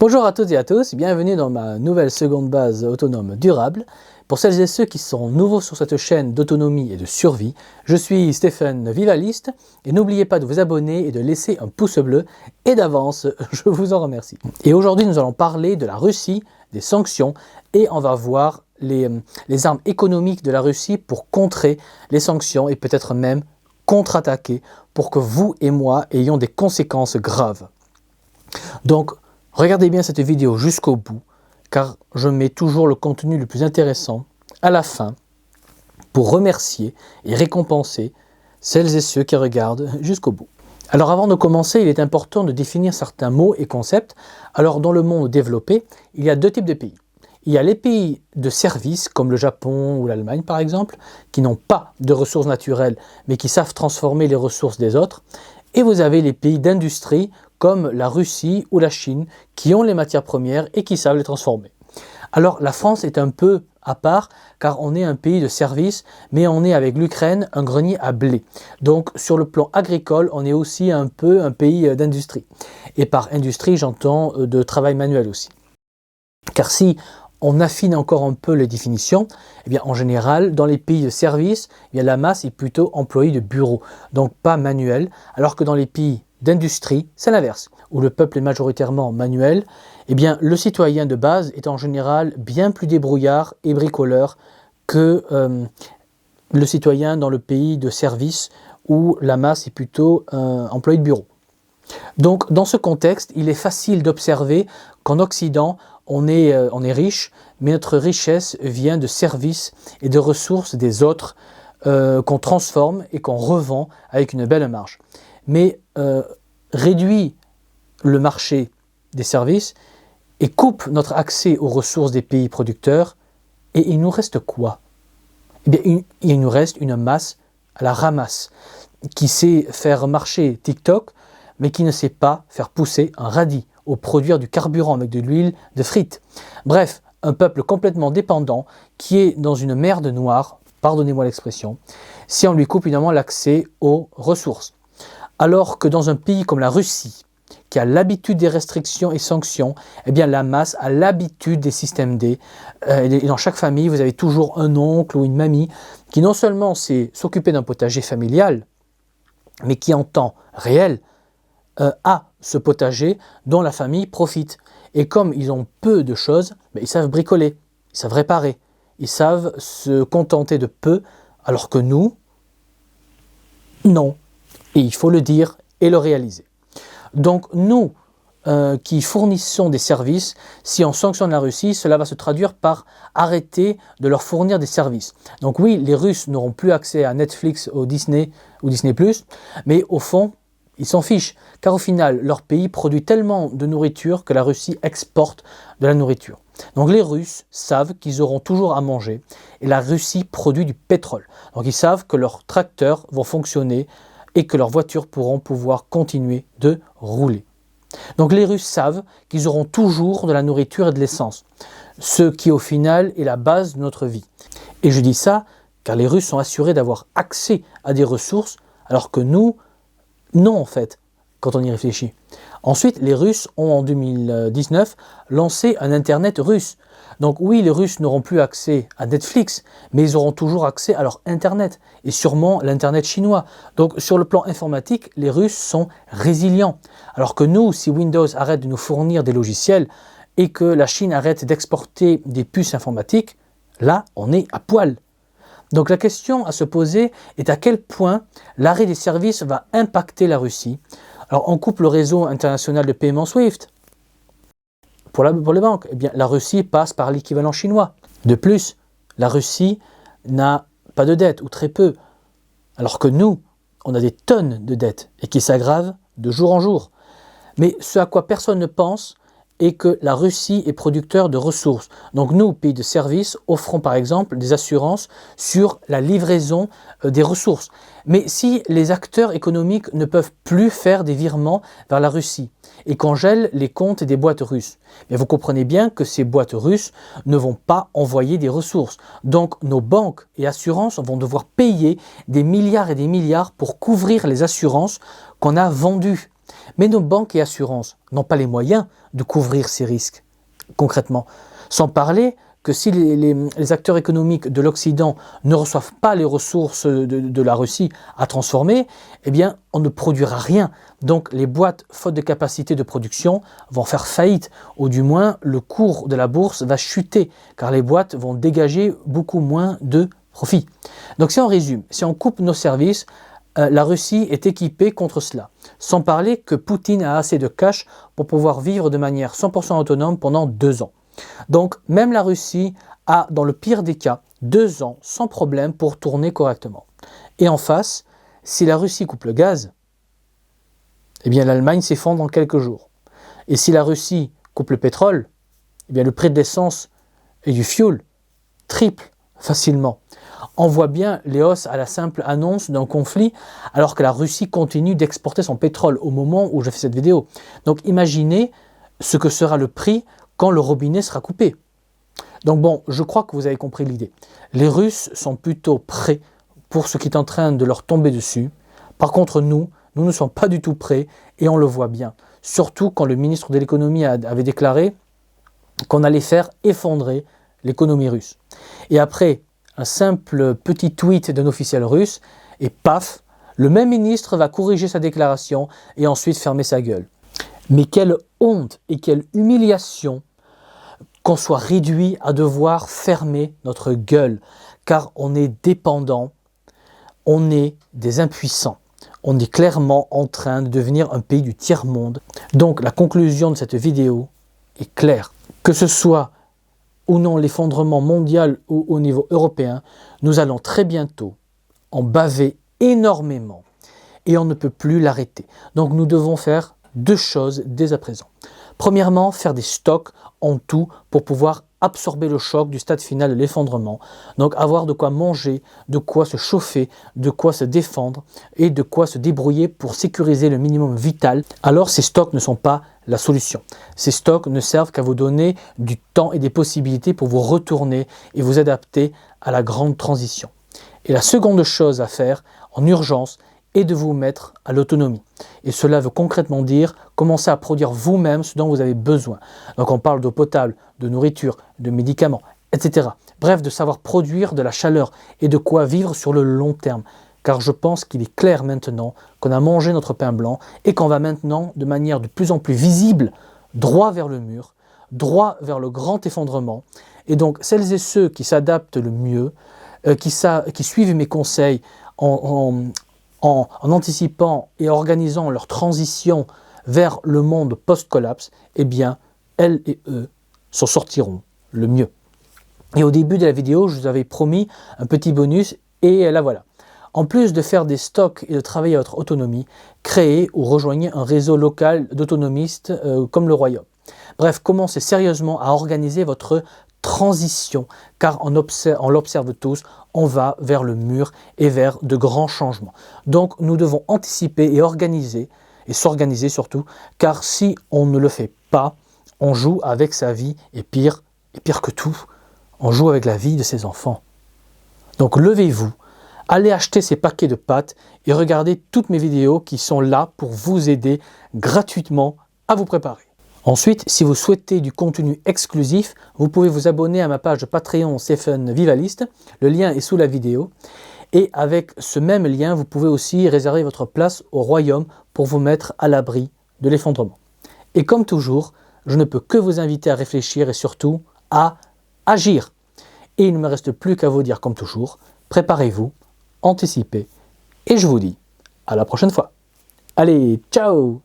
Bonjour à toutes et à tous, bienvenue dans ma nouvelle seconde base autonome durable. Pour celles et ceux qui sont nouveaux sur cette chaîne d'autonomie et de survie, je suis Stéphane Vivaliste et n'oubliez pas de vous abonner et de laisser un pouce bleu et d'avance, je vous en remercie. Et aujourd'hui nous allons parler de la Russie, des sanctions et on va voir les armes économiques de la Russie pour contrer les sanctions et peut-être même contre-attaquer pour que vous et moi ayons des conséquences graves. Donc, regardez bien cette vidéo jusqu'au bout, car je mets toujours le contenu le plus intéressant à la fin pour remercier et récompenser celles et ceux qui regardent jusqu'au bout. Alors avant de commencer, il est important de définir certains mots et concepts. Alors dans le monde développé, il y a deux types de pays. Il y a les pays de services comme le Japon ou l'Allemagne par exemple, qui n'ont pas de ressources naturelles mais qui savent transformer les ressources des autres. Et vous avez les pays d'industrie comme la Russie ou la Chine qui ont les matières premières et qui savent les transformer. Alors la France est un peu à part car on est un pays de services mais on est avec l'Ukraine un grenier à blé. Donc sur le plan agricole on est aussi un peu un pays d'industrie. Et par industrie j'entends de travail manuel aussi. Car si on affine encore un peu les définitions, eh bien en général, dans les pays de services, eh bien, la masse est plutôt employée de bureau, donc pas manuel, alors que dans les pays d'industrie, c'est l'inverse, où le peuple est majoritairement manuel, eh bien le citoyen de base est en général bien plus débrouillard et bricoleur que le citoyen dans le pays de service, où la masse est plutôt employée de bureau. Donc dans ce contexte, il est facile d'observer qu'en Occident, on est riche, mais notre richesse vient de services et de ressources des autres qu'on transforme et qu'on revend avec une belle marge. Mais réduit le marché des services et coupe notre accès aux ressources des pays producteurs, et il nous reste quoi? Eh bien, il nous reste une masse à la ramasse, qui sait faire marcher TikTok, mais qui ne sait pas faire pousser un radis ou produire du carburant avec de l'huile de frites. Bref, un peuple complètement dépendant qui est dans une merde noire, pardonnez-moi l'expression, si on lui coupe évidemment l'accès aux ressources. Alors que dans un pays comme la Russie, qui a l'habitude des restrictions et sanctions, eh bien la masse a l'habitude des systèmes D. Et dans chaque famille, vous avez toujours un oncle ou une mamie qui non seulement sait s'occuper d'un potager familial, mais qui en temps réel a ce potager dont la famille profite. Et comme ils ont peu de choses, ils savent bricoler, ils savent réparer, ils savent se contenter de peu, alors que nous, non. Et il faut le dire et le réaliser. Donc nous qui fournissons des services, si on sanctionne la Russie, cela va se traduire par arrêter de leur fournir des services. Donc oui, les Russes n'auront plus accès à Netflix, au Disney ou Disney+, mais au fond, ils s'en fichent, car au final, leur pays produit tellement de nourriture que la Russie exporte de la nourriture. Donc les Russes savent qu'ils auront toujours à manger, et la Russie produit du pétrole. Donc ils savent que leurs tracteurs vont fonctionner et que leurs voitures pourront pouvoir continuer de rouler. Donc les Russes savent qu'ils auront toujours de la nourriture et de l'essence, ce qui au final est la base de notre vie. Et je dis ça car les Russes sont assurés d'avoir accès à des ressources, alors que nous, non en fait, quand on y réfléchit. Ensuite, les Russes ont en 2019 lancé un Internet russe. Donc oui, les Russes n'auront plus accès à Netflix, mais ils auront toujours accès à leur Internet, et sûrement l'Internet chinois. Donc sur le plan informatique, les Russes sont résilients. Alors que nous, si Windows arrête de nous fournir des logiciels, et que la Chine arrête d'exporter des puces informatiques, là, on est à poil. Donc la question à se poser est à quel point l'arrêt des services va impacter la Russie. Alors on coupe le réseau international de paiement SWIFT. Pour les banques, eh bien, la Russie passe par l'équivalent chinois. De plus, la Russie n'a pas de dette, ou très peu, alors que nous, on a des tonnes de dettes, et qui s'aggravent de jour en jour. Mais ce à quoi personne ne pense est que la Russie est producteur de ressources. Donc nous, pays de services, offrons par exemple des assurances sur la livraison des ressources. Mais si les acteurs économiques ne peuvent plus faire des virements vers la Russie et qu'on gèle les comptes des boîtes russes, vous comprenez bien que ces boîtes russes ne vont pas envoyer des ressources. Donc nos banques et assurances vont devoir payer des milliards et des milliards pour couvrir les assurances qu'on a vendues. Mais nos banques et assurances n'ont pas les moyens de couvrir ces risques, concrètement. Sans parler que si les acteurs économiques de l'Occident ne reçoivent pas les ressources de la Russie à transformer, eh bien, on ne produira rien. Donc les boîtes, faute de capacité de production, vont faire faillite, ou du moins le cours de la bourse va chuter, car les boîtes vont dégager beaucoup moins de profit. Donc si on résume, si on coupe nos services, la Russie est équipée contre cela. Sans parler que Poutine a assez de cash pour pouvoir vivre de manière 100% autonome pendant 2 ans. Donc même la Russie a, dans le pire des cas, 2 ans sans problème pour tourner correctement. Et en face, si la Russie coupe le gaz, eh bien l'Allemagne s'effondre en quelques jours. Et si la Russie coupe le pétrole, eh bien le prix de l'essence et du fioul triple facilement. On voit bien les hausses à la simple annonce d'un conflit, alors que la Russie continue d'exporter son pétrole au moment où je fais cette vidéo. Donc imaginez ce que sera le prix quand le robinet sera coupé. Donc bon, je crois que vous avez compris l'idée. Les Russes sont plutôt prêts pour ce qui est en train de leur tomber dessus. Par contre, nous ne sommes pas du tout prêts et on le voit bien. Surtout quand le ministre de l'économie avait déclaré qu'on allait faire effondrer l'économie russe. Et après un simple petit tweet d'un officiel russe, et paf, le même ministre va corriger sa déclaration et ensuite fermer sa gueule. Mais quelle honte et quelle humiliation qu'on soit réduit à devoir fermer notre gueule, car on est dépendant, on est des impuissants. On est clairement en train de devenir un pays du tiers-monde. Donc la conclusion de cette vidéo est claire. Que ce soit ou non l'effondrement mondial ou au niveau européen, nous allons très bientôt en baver énormément et on ne peut plus l'arrêter. Donc nous devons faire 2 choses dès à présent. Premièrement, faire des stocks en tout pour pouvoir absorber le choc du stade final de l'effondrement. Donc avoir de quoi manger, de quoi se chauffer, de quoi se défendre et de quoi se débrouiller pour sécuriser le minimum vital. Alors ces stocks ne sont pas la solution. Ces stocks ne servent qu'à vous donner du temps et des possibilités pour vous retourner et vous adapter à la grande transition. Et la seconde chose à faire en urgence est de vous mettre à l'autonomie. Et cela veut concrètement dire commencer à produire vous-même ce dont vous avez besoin. Donc on parle d'eau potable, de nourriture, de médicaments, etc. Bref, de savoir produire de la chaleur et de quoi vivre sur le long terme. Car je pense qu'il est clair maintenant qu'on a mangé notre pain blanc et qu'on va maintenant, de manière de plus en plus visible, droit vers le mur, droit vers le grand effondrement. Et donc celles et ceux qui s'adaptent le mieux, qui suivent mes conseils en anticipant et organisant leur transition vers le monde post-collapse, eh bien, elles et eux s'en sortiront le mieux. Et au début de la vidéo, je vous avais promis un petit bonus, et la voilà. En plus de faire des stocks et de travailler à votre autonomie, créez ou rejoignez un réseau local d'autonomistes comme le Royaume. Bref, commencez sérieusement à organiser votre transition, car on l'observe tous, on va vers le mur et vers de grands changements. Donc nous devons anticiper et organiser, et s'organiser surtout, car si on ne le fait pas, on joue avec sa vie, et pire que tout, on joue avec la vie de ses enfants. Donc levez-vous, allez acheter ces paquets de pâtes et regardez toutes mes vidéos qui sont là pour vous aider gratuitement à vous préparer. Ensuite, si vous souhaitez du contenu exclusif, vous pouvez vous abonner à ma page Patreon Stephen Vivaliste, le lien est sous la vidéo. Et avec ce même lien, vous pouvez aussi réserver votre place au Royaume pour vous mettre à l'abri de l'effondrement. Et comme toujours, je ne peux que vous inviter à réfléchir et surtout à agir. Et il ne me reste plus qu'à vous dire comme toujours, préparez-vous, anticipez, et je vous dis à la prochaine fois. Allez, ciao!